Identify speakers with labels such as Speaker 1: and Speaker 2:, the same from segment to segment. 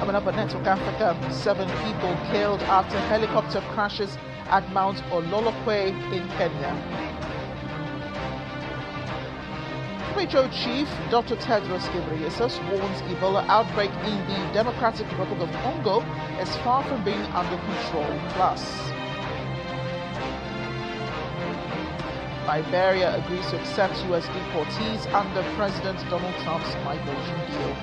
Speaker 1: Coming up at Network Africa, 7 people killed after helicopter crashes at Mount Ololokwe in Kenya. WHO Chief Dr. Tedros Ghebreyesus warns Ebola outbreak in the Democratic Republic of Congo is far from being under control. Plus, Liberia agrees to accept U.S. deportees under President Donald Trump's migration deal.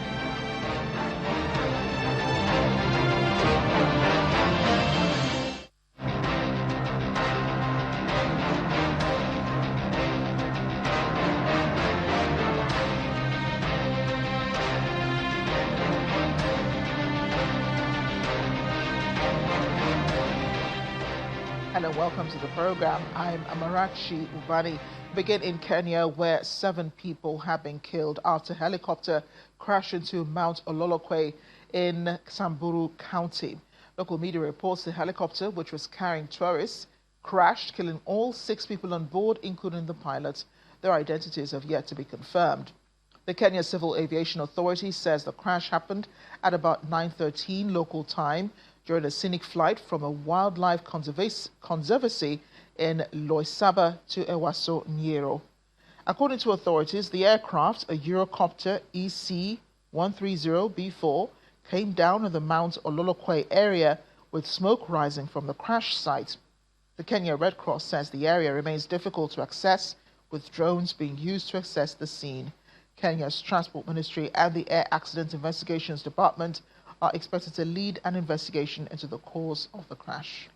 Speaker 1: Hello, welcome to the program. I'm Amarachi Ubani. Begin in Kenya, where 7 people have been killed after a helicopter crashed into Mount Ololokwe in Samburu County. Local media reports the helicopter, which was carrying tourists, crashed, killing all 6 people on board, including the pilot. Their identities have yet to be confirmed. The Kenya Civil Aviation Authority says the crash happened at about 9:13 local time during a scenic flight from a wildlife conservancy in Loisaba to Ewaso, Nyero. According to authorities, the aircraft, a Eurocopter EC-130B4, came down in the Mount Ololokwe area with smoke rising from the crash site. The Kenya Red Cross says the area remains difficult to access, with drones being used to assess the scene. Kenya's Transport Ministry and the Air Accident Investigations Department are expected to lead an investigation into the cause of the crash.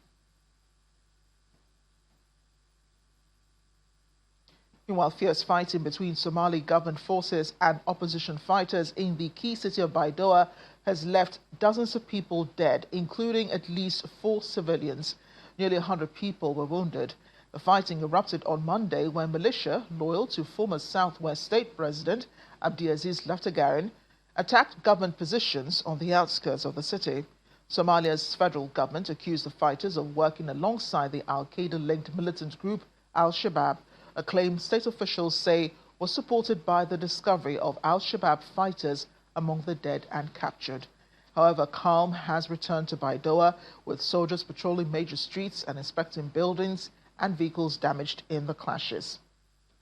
Speaker 1: Meanwhile, fierce fighting between Somali government forces and opposition fighters in the key city of Baidoa has left dozens of people dead, including at least 4 civilians. Nearly 100 people were wounded. The fighting erupted on Monday when militia, loyal to former Southwest State President Abdiaziz Laftagarin, attacked government positions on the outskirts of the city. Somalia's federal government accused the fighters of working alongside the Al-Qaeda-linked militant group Al-Shabaab, a claim state officials say was supported by the discovery of Al-Shabaab fighters among the dead and captured. However, calm has returned to Baidoa, with soldiers patrolling major streets and inspecting buildings and vehicles damaged in the clashes.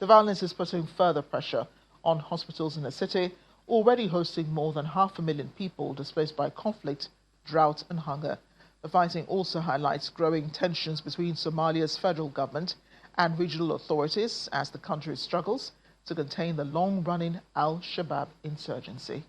Speaker 1: The violence is putting further pressure on hospitals in the city, already hosting more than 500,000 people displaced by conflict, drought and hunger. The fighting also highlights growing tensions between Somalia's federal government and regional authorities as the country struggles to contain the long-running Al-Shabaab insurgency.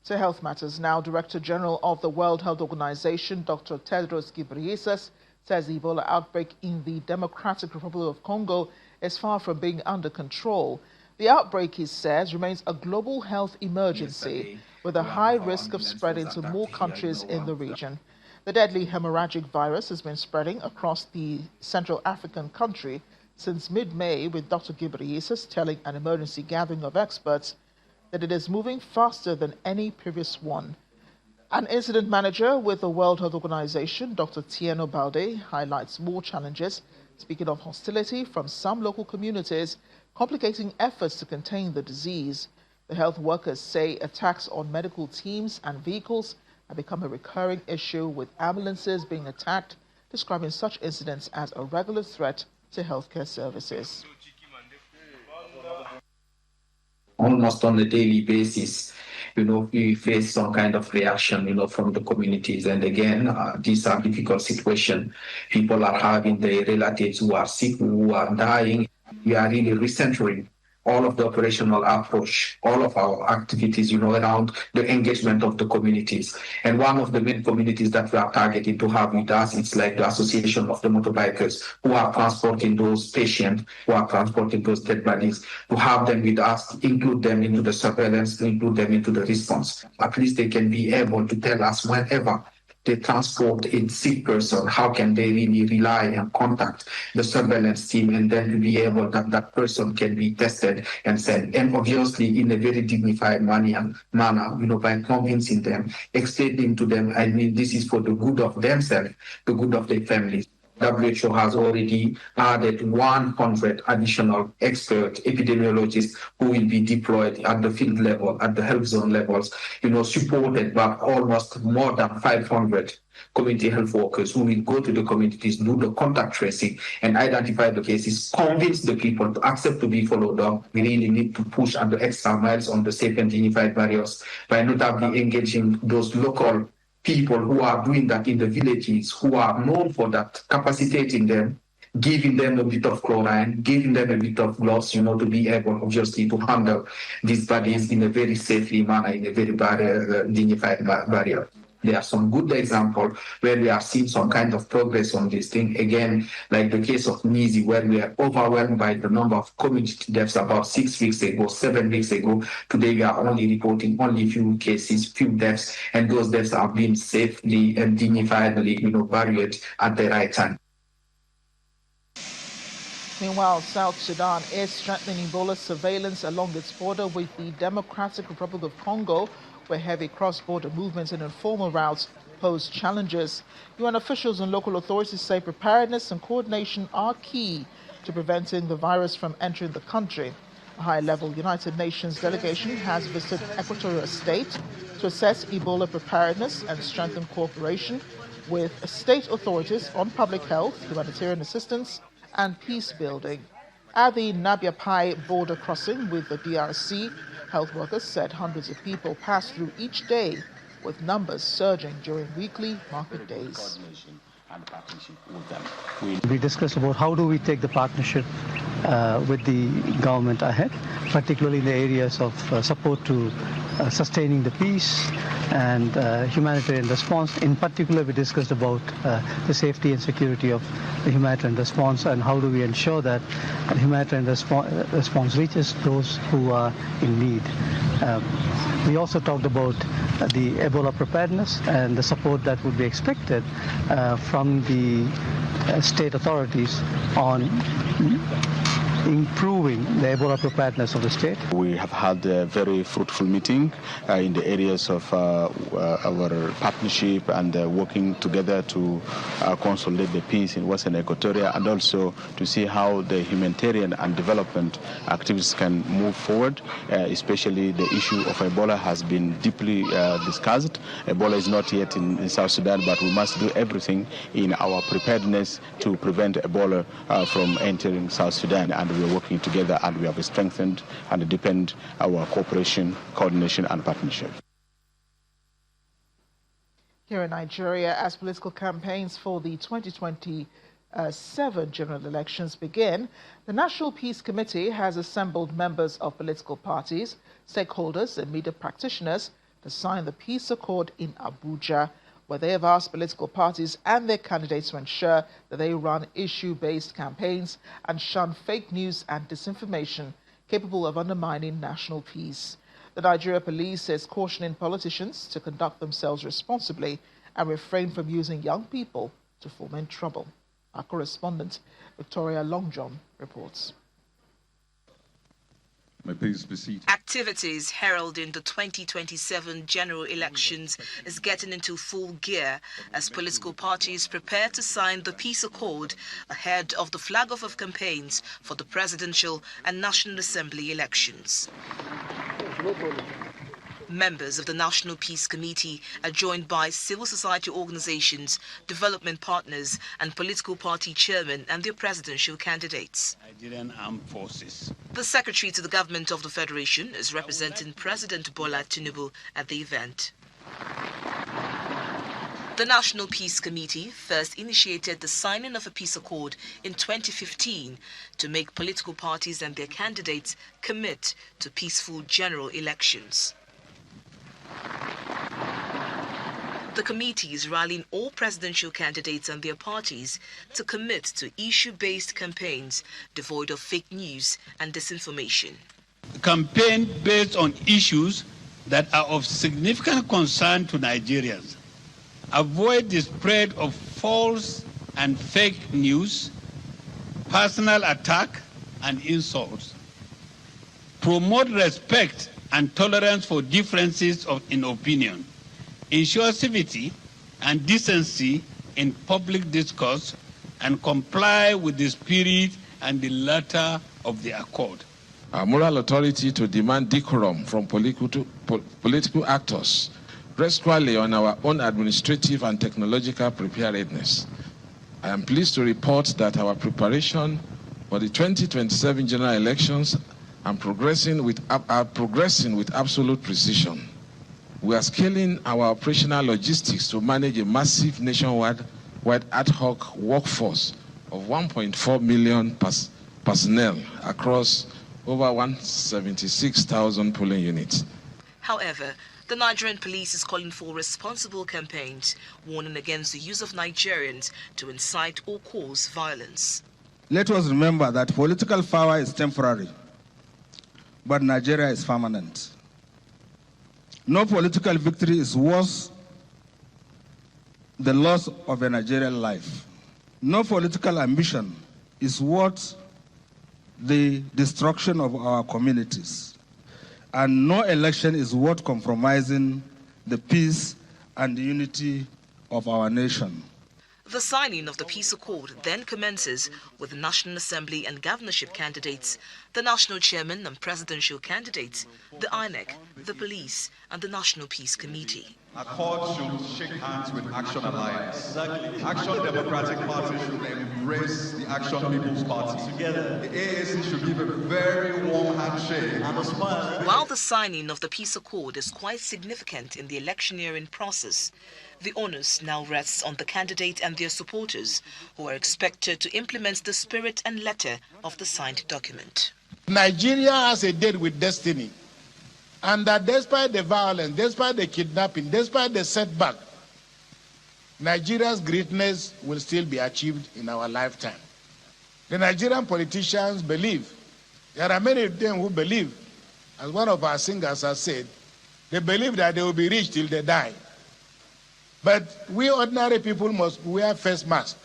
Speaker 1: To health matters now, Director General of the World Health Organization, Dr. Tedros Ghebreyesus, says the Ebola outbreak in the Democratic Republic of Congo is far from being under control. The outbreak, he says, remains a global health emergency with a high risk of spreading to more countries in the region. The deadly hemorrhagic virus has been spreading across the Central African country since mid-May, with Dr. Ghebreyesus telling an emergency gathering of experts that it is moving faster than any previous one. An incident manager with the World Health Organization, Dr. Tieno Balde, highlights more challenges, speaking of hostility from some local communities, complicating efforts to contain the disease. The health workers say attacks on medical teams and vehicles have become a recurring issue, with ambulances being attacked, describing such incidents as a regular threat to healthcare services.
Speaker 2: Almost on a daily basis, we face some kind of reaction, from the communities. And again, these are difficult situations. People are having their relatives who are sick, who are dying. We are really recentering all of the operational approach, all of our activities, around the engagement of the communities. And one of the main communities that we are targeting to have with us, it's like the Association of the Motorbikers, who are transporting those patients, who are transporting those dead bodies, to have them with us, include them into the surveillance, include them into the response. At least they can be able to tell us whenever they transport a sick person, how can they really rely and contact the surveillance team, and then to be able that person can be tested and sent. And obviously in a very dignified manner, by convincing them, explaining to them, this is for the good of themselves, the good of their families. WHO has already added 100 additional expert epidemiologists who will be deployed at the field level, at the health zone levels, supported by almost more than 500 community health workers who will go to the communities, do the contact tracing, and identify the cases, convince the people to accept to be followed up. We really need to push at the extra miles on the safe and dignified barriers by notably engaging those local people who are doing that in the villages, who are known for that, capacitating them, giving them a bit of chlorine, giving them a bit of gloves, to be able, obviously, to handle these bodies in a very safely manner, in a very dignified barrier. There are some good examples where we are seeing some kind of progress on this thing. Again, like the case of Nizi, where we are overwhelmed by the number of community deaths about 6 weeks ago, 7 weeks ago. Today, we are only reporting only few cases, few deaths, and those deaths are being safely and dignifiedly, buried at the right time.
Speaker 1: Meanwhile, South Sudan is strengthening Ebola surveillance along its border with the Democratic Republic of Congo, where heavy cross-border movements and informal routes pose challenges. UN officials and local authorities say preparedness and coordination are key to preventing the virus from entering the country. A high-level United Nations delegation has visited Equatorial State to assess Ebola preparedness and strengthen cooperation with state authorities on public health, humanitarian assistance, and peace building. At the Nabiapai border crossing with the DRC, health workers said hundreds of people pass through each day, with numbers surging during weekly market days.
Speaker 3: We discussed about how do we take the partnership with the government ahead, particularly in the areas of support to sustaining the peace and humanitarian response. In particular, we discussed about the safety and security of the humanitarian response and how do we ensure that the humanitarian response reaches those who are in need. We also talked about the Ebola preparedness and the support that would be expected from the state authorities on improving the Ebola preparedness of the state.
Speaker 4: We have had a very fruitful meeting in the areas of our partnership and working together to consolidate the peace in Western Equatoria and also to see how the humanitarian and development activities can move forward, especially the issue of Ebola has been deeply discussed. Ebola is not yet in South Sudan, but we must do everything in our preparedness to prevent Ebola from entering South Sudan. And we are working together and we have strengthened and deepened our cooperation, coordination and partnership.
Speaker 1: Here in Nigeria, as political campaigns for the 2027 general elections begin, the National Peace Committee has assembled members of political parties, stakeholders and media practitioners to sign the peace accord in Abuja, where they have asked political parties and their candidates to ensure that they run issue-based campaigns and shun fake news and disinformation capable of undermining national peace. The Nigeria police is cautioning politicians to conduct themselves responsibly and refrain from using young people to foment trouble. Our correspondent, Victoria Longjohn, reports.
Speaker 5: Activities heralding the 2027 general elections is getting into full gear as political parties prepare to sign the peace accord ahead of the flag-off of campaigns for the presidential and National Assembly elections. Members of the National Peace Committee are joined by civil society organizations, development partners, and political party chairmen and their presidential candidates.
Speaker 6: Nigerian Armed Forces.
Speaker 5: The Secretary to the Government of the Federation is representing President Bola Tinubu at the event. The National Peace Committee first initiated the signing of a peace accord in 2015 to make political parties and their candidates commit to peaceful general elections. The committee is rallying all presidential candidates and their parties to commit to issue-based campaigns devoid of fake news and disinformation.
Speaker 6: Campaign based on issues that are of significant concern to Nigerians. Avoid the spread of false and fake news, personal attack and insults. Promote respect and tolerance for differences in opinion. Ensure civility and decency in public discourse and comply with the spirit and the letter of the accord.
Speaker 7: Our moral authority to demand decorum from political actors rests squarely on our own administrative and technological preparedness. I am pleased to report that our preparation for the 2027 general elections are progressing with absolute precision. We are scaling our operational logistics to manage a massive nationwide ad hoc workforce of 1.4 million personnel across over 176,000 polling units.
Speaker 5: However, the Nigerian police is calling for responsible campaigns, warning against the use of Nigerians to incite or cause violence.
Speaker 8: Let us remember that political power is temporary, but Nigeria is permanent. No political victory is worth the loss of a Nigerian life. No political ambition is worth the destruction of our communities. And no election is worth compromising the peace and the unity of our nation.
Speaker 5: The signing of the peace accord then commences with the National Assembly and governorship candidates, the national chairman and presidential candidates, the INEC, the police, and the National Peace Committee.
Speaker 9: Accord should shake hands with Action Alliance. Exactly. Action Democratic Party should embrace the Action People's Party. Together. The AAC should give a very warm handshake. And a smile.
Speaker 5: While the signing of the peace accord is quite significant in the electioneering process, the onus now rests on the candidate and their supporters, who are expected to implement the spirit and letter of the signed document.
Speaker 10: Nigeria has a date with destiny. And that despite the violence, despite the kidnapping, despite the setback, Nigeria's greatness will still be achieved in our lifetime. The Nigerian politicians believe, there are many of them who believe, as one of our singers has said, they believe that they will be rich till they die. But we ordinary people must wear face mask,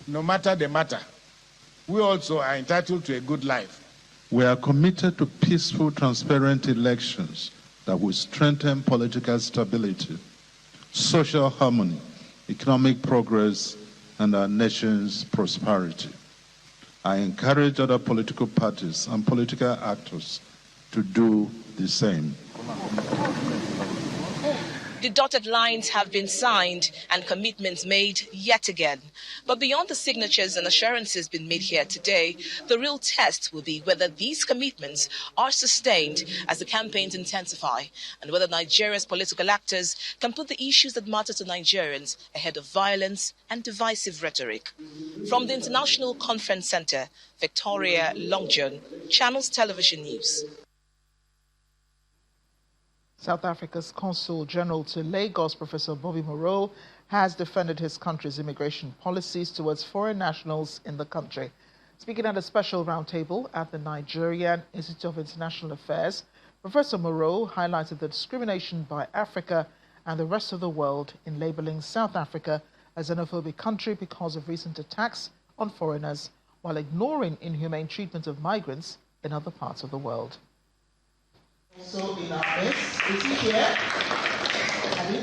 Speaker 10: no matter the matter. We also are entitled to a good life.
Speaker 11: We are committed to peaceful, transparent elections that will strengthen political stability, social harmony, economic progress, and our nation's prosperity. I encourage other political parties and political actors to do the same.
Speaker 5: The dotted lines have been signed and commitments made yet again. But beyond the signatures and assurances being made here today, the real test will be whether these commitments are sustained as the campaigns intensify, and whether Nigeria's political actors can put the issues that matter to Nigerians ahead of violence and divisive rhetoric. From the International Conference Center, Victoria Longjohn, Channels Television News.
Speaker 1: South Africa's Consul General to Lagos, Professor Bobby Moreau, has defended his country's immigration policies towards foreign nationals in the country. Speaking at a special roundtable at the Nigerian Institute of International Affairs, Professor Moreau highlighted the discrimination by Africa and the rest of the world in labeling South Africa as a xenophobic country because of recent attacks on foreigners, while ignoring inhumane treatment of migrants in other parts of the world.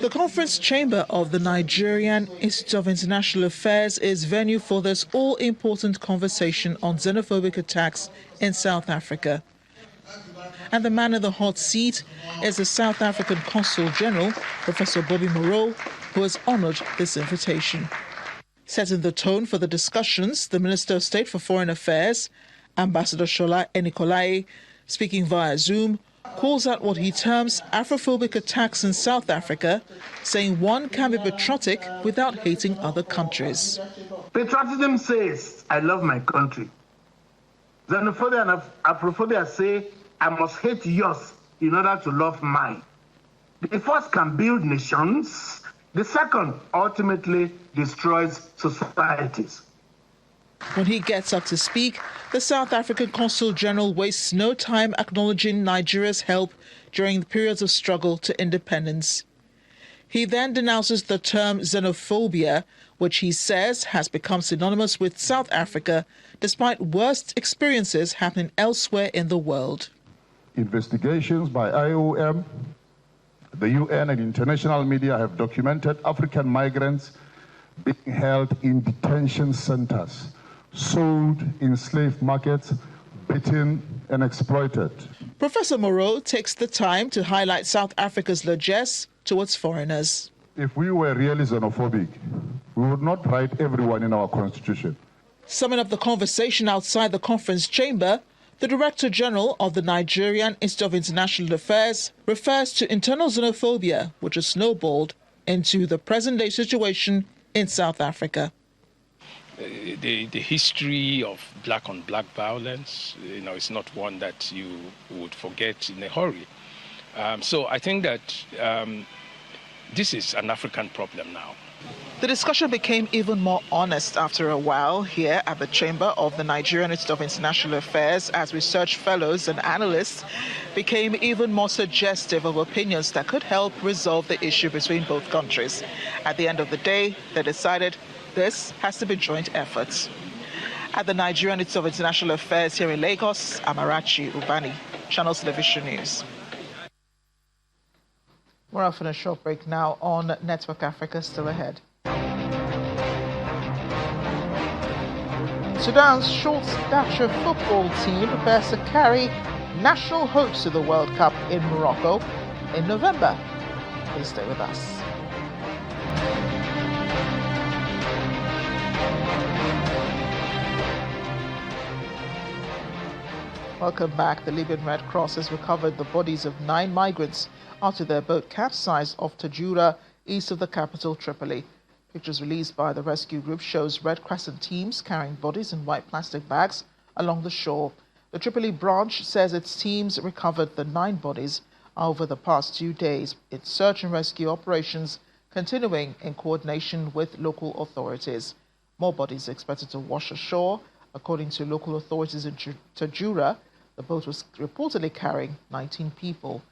Speaker 1: The conference chamber of the Nigerian Institute of International Affairs is venue for this all-important conversation on xenophobic attacks in South Africa. And the man in the hot seat is the South African Consul General, Professor Bobby Moreau, who has honored this invitation. Setting the tone for the discussions, the Minister of State for Foreign Affairs, Ambassador Shola Enikolai, speaking via Zoom, calls out what he terms Afrophobic attacks in South Africa, saying one can be patriotic without hating other countries.
Speaker 12: Patriotism says, I love my country. Xenophobia and Afrophobia say, I must hate yours in order to love mine. The first can build nations. The second ultimately destroys societies.
Speaker 1: When he gets up to speak, the South African Consul General wastes no time acknowledging Nigeria's help during the periods of struggle to independence. He then denounces the term xenophobia, which he says has become synonymous with South Africa, despite worst experiences happening elsewhere in the world.
Speaker 13: Investigations by IOM, the UN and international media have documented African migrants being held in detention centers, sold in slave markets, beaten and exploited.
Speaker 1: Professor Moreau takes the time to highlight South Africa's largesse towards foreigners.
Speaker 13: If we were really xenophobic, we would not write everyone in our constitution.
Speaker 1: Summing up the conversation outside the conference chamber, the Director General of the Nigerian Institute of International Affairs refers to internal xenophobia, which has snowballed into the present-day situation in South Africa.
Speaker 14: The history of black-on-black violence, is not one that you would forget in a hurry. So I think that this is an African problem now.
Speaker 1: The discussion became even more honest after a while here at the chamber of the Nigerian Institute of International Affairs as research fellows and analysts became even more suggestive of opinions that could help resolve the issue between both countries. At the end of the day, they decided this has to be joint efforts. At the Nigerian Institute of International Affairs here in Lagos, Amarachi Ubani, Channels Television News. We're off on a short break now on Network Africa, still ahead. Sudan's short-stature football team prepares to carry national hopes to the World Cup in Morocco in November. Please stay with us. Welcome back. The Libyan Red Cross has recovered the bodies of 9 migrants after their boat capsized off Tajura, east of the capital, Tripoli. Pictures released by the rescue group shows Red Crescent teams carrying bodies in white plastic bags along the shore. The Tripoli branch says its teams recovered the 9 bodies over the past 2 days. Its search and rescue operations continuing in coordination with local authorities. More bodies are expected to wash ashore. According to local authorities in Tajura, the boat was reportedly carrying 19 people.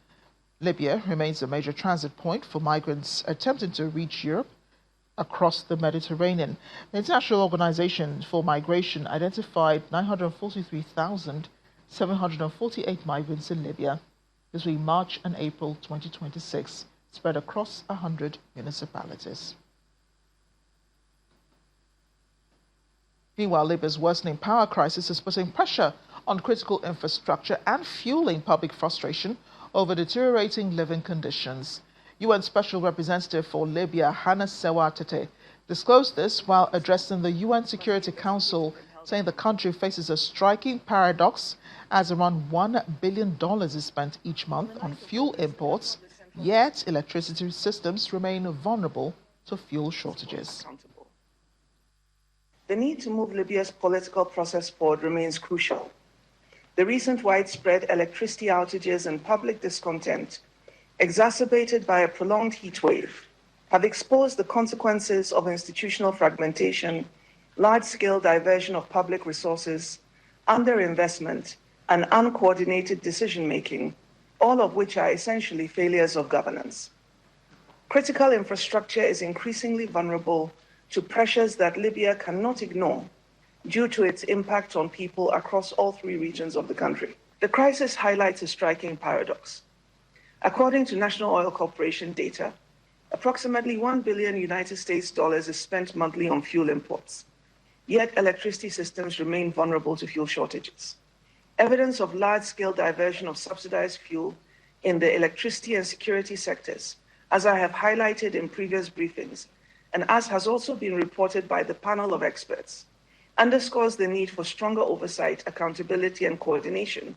Speaker 1: Libya remains a major transit point for migrants attempting to reach Europe across the Mediterranean. The International Organization for Migration identified 943,748 migrants in Libya between March and April 2026, spread across 100 municipalities. Meanwhile, Libya's worsening power crisis is putting pressure on critical infrastructure and fueling public frustration over deteriorating living conditions. UN Special Representative for Libya, Hannah Sewa Tete, disclosed this while addressing the UN Security Council, saying the country faces a striking paradox as around $1 billion is spent each month on fuel imports, yet electricity systems remain vulnerable to fuel shortages.
Speaker 15: The need to move Libya's political process forward remains crucial. The recent widespread electricity outages and public discontent, exacerbated by a prolonged heat wave, have exposed the consequences of institutional fragmentation, large-scale diversion of public resources, underinvestment, and uncoordinated decision-making, all of which are essentially failures of governance. Critical infrastructure is increasingly vulnerable to pressures that Libya cannot ignore due to its impact on people across all 3 regions of the country. The crisis highlights a striking paradox. According to National Oil Corporation data, approximately $1 billion US is spent monthly on fuel imports, yet electricity systems remain vulnerable to fuel shortages. Evidence of large-scale diversion of subsidized fuel in the electricity and security sectors, as I have highlighted in previous briefings, and as has also been reported by the panel of experts, underscores the need for stronger oversight, accountability, and coordination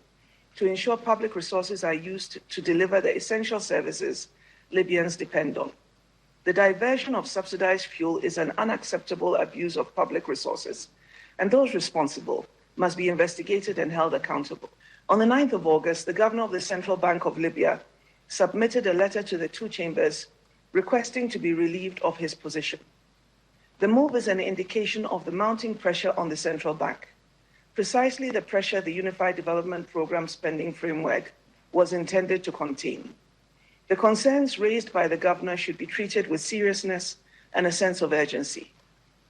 Speaker 15: to ensure public resources are used to deliver the essential services Libyans depend on. The diversion of subsidized fuel is an unacceptable abuse of public resources, and those responsible must be investigated and held accountable. On the 9th of August, the governor of the Central Bank of Libya submitted a letter to the 2 chambers requesting to be relieved of his position. The move is an indication of the mounting pressure on the central bank, precisely the pressure the Unified Development Programme spending framework was intended to contain. The concerns raised by the governor should be treated with seriousness and a sense of urgency.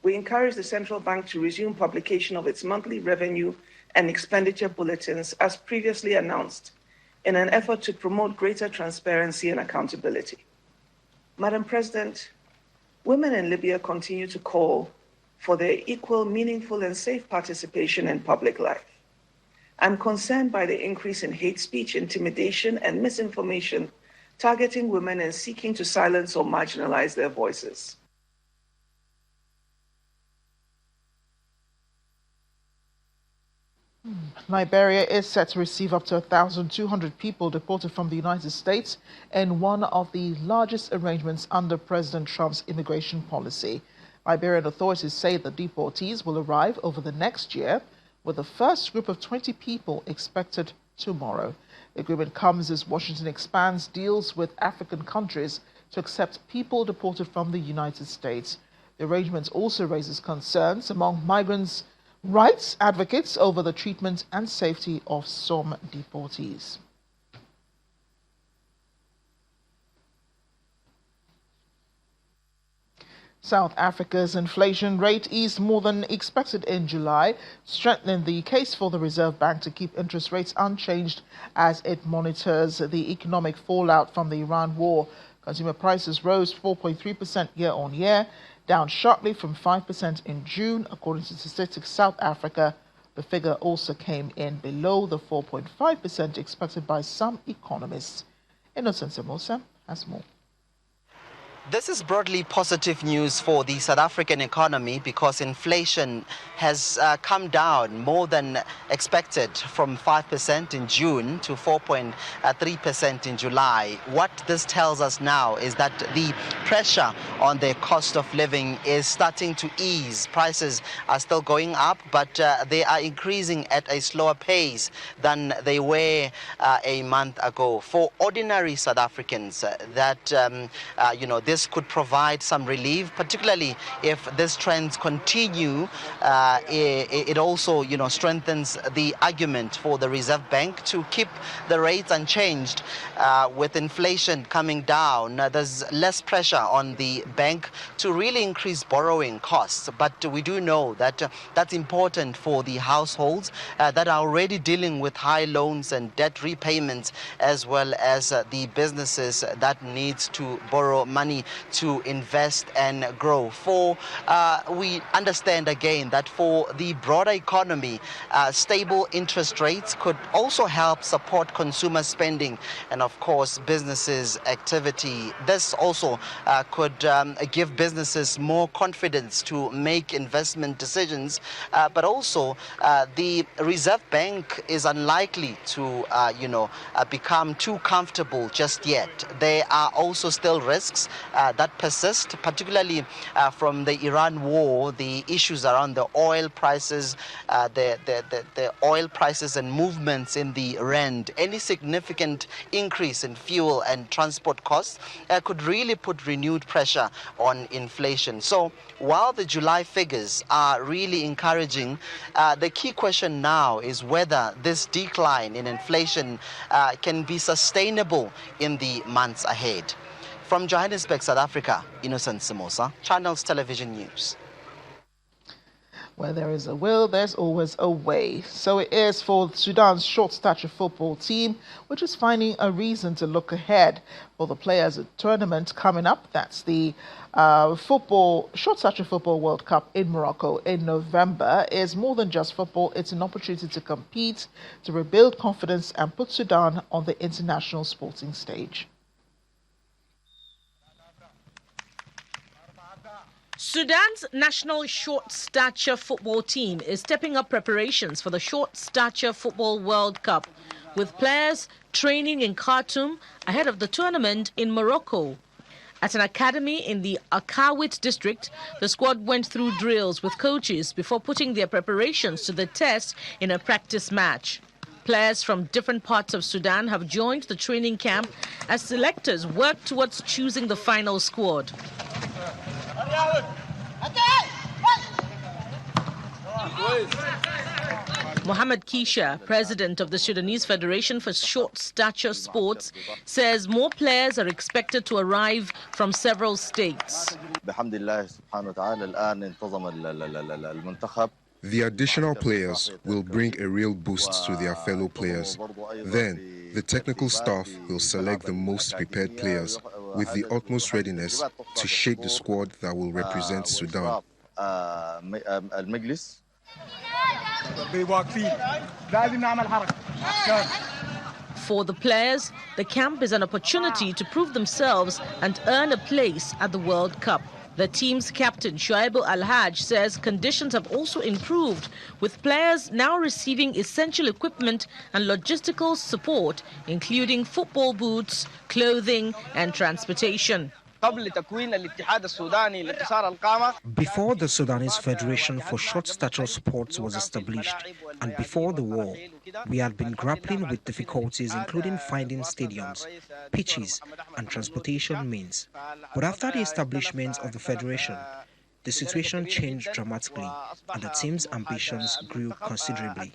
Speaker 15: We encourage the central bank to resume publication of its monthly revenue and expenditure bulletins as previously announced in an effort to promote greater transparency and accountability. Madam President, women in Libya continue to call for their equal, meaningful, and safe participation in public life. I'm concerned by the increase in hate speech, intimidation, and misinformation targeting women and seeking to silence or marginalize their voices.
Speaker 1: Liberia is set to receive up to 1,200 people deported from the United States in one of the largest arrangements under President Trump's immigration policy. Liberian authorities say the deportees will arrive over the next year, with the first group of 20 people expected tomorrow. The agreement comes as Washington expands deals with African countries to accept people deported from the United States. The arrangement also raises concerns among migrants' rights advocates over the treatment and safety of some deportees. South Africa's inflation rate eased more than expected in July, strengthening the case for the Reserve Bank to keep interest rates unchanged as it monitors the economic fallout from the Iran war. Consumer prices rose 4.3% year-on-year, down sharply from 5% in June, according to Statistics South Africa. The figure also came in below the 4.5% expected by some economists. Innocent Samosa has more.
Speaker 16: This is broadly positive news for the South African economy because inflation has come down more than expected from 5% in June to 4.3% in July. What this tells us now is that the pressure on the cost of living is starting to ease. Prices are still going up, but they are increasing at a slower pace than they were a month ago. For ordinary South Africans, this could provide some relief, particularly if these trends continue. It also, strengthens the argument for the Reserve Bank to keep the rates unchanged. With inflation coming down, there's less pressure on the bank to really increase borrowing costs. But we do know that that's important for the households that are already dealing with high loans and debt repayments, as well as the businesses that need to borrow money to invest and grow. We understand again that for the broader economy, stable interest rates could also help support consumer spending and, of course, businesses' activity. This also could give businesses more confidence to make investment decisions, but also the Reserve Bank is unlikely to, become too comfortable just yet. There are also still risks that persist, particularly from the Iran war, the issues around the oil prices, the oil prices and movements in the rand. Any significant increase in fuel and transport costs could really put renewed pressure on inflation. So while the July figures are really encouraging, the key question now is whether this decline in inflation can be sustainable in the months ahead. From Johannesburg, South Africa, Innocent Samosa, Channels Television News.
Speaker 1: Where there is a will, there's always a way. So it is for Sudan's short stature football team, which is finding a reason to look ahead for the Players' Tournament coming up. That's the short stature football World Cup in Morocco in November. Is more than just football. It's an opportunity to compete, to rebuild confidence and put Sudan on the international sporting stage.
Speaker 5: Sudan's national short stature football team is stepping up preparations for the short stature football World Cup, with players training in Khartoum ahead of the tournament in Morocco. At an academy in the Akawit district, the squad went through drills with coaches before putting their preparations to the test in a practice match. Players from different parts of Sudan have joined the training camp as selectors work towards choosing the final squad. Mohamed Kisha, president of the Sudanese Federation for Short Stature Sports, says more players are expected to arrive from several states.
Speaker 17: The additional players will bring a real boost to their fellow players. Then, the technical staff will select the most prepared players with the utmost readiness to shape the squad that will represent Sudan.
Speaker 18: For the players, the camp is an opportunity to prove themselves and earn a place at the World Cup. The team's captain, Shuaib Al-Haj, says conditions have also improved, with players now receiving essential equipment and logistical support, including football boots, clothing and transportation.
Speaker 19: Before the Sudanese Federation for Short Stature Sports was established, and before the war, we had been grappling with difficulties including finding stadiums, pitches and transportation means. But after the establishment of the Federation, the situation changed dramatically and the team's ambitions grew considerably.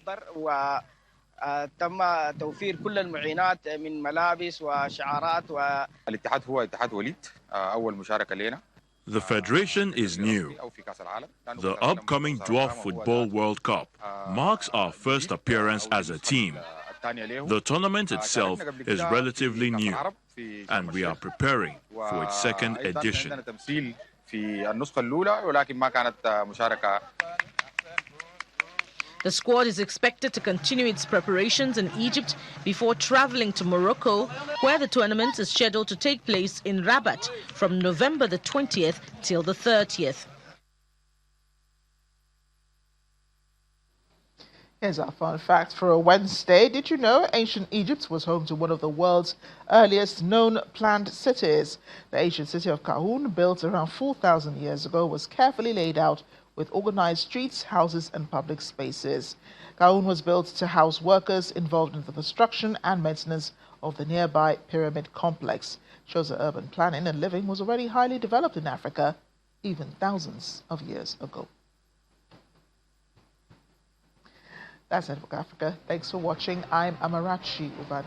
Speaker 20: تم توفير كل المعينات من ملابس وشعارات الاتحاد هو اتحاد وليد أول مشاركة لنا.
Speaker 21: The Federation is new. The upcoming Dwarf Football World Cup marks our first appearance as a team. The tournament itself is relatively new, and we are preparing for its second edition.
Speaker 18: The squad is expected to continue its preparations in Egypt before traveling to Morocco, where the tournament is scheduled to take place in Rabat from November the 20th till the 30th.
Speaker 1: Here's our fun fact for a Wednesday. Did you know ancient Egypt was home to one of the world's earliest known planned cities? The ancient city of Kahun, built around 4,000 years ago, was carefully laid out with organized streets, houses and public spaces. Kahun was built to house workers involved in the construction and maintenance of the nearby pyramid complex. Shows that urban planning and living was already highly developed in Africa, even thousands of years ago. That's it for Africa. Thanks for watching. I'm Amarachi Ubadi.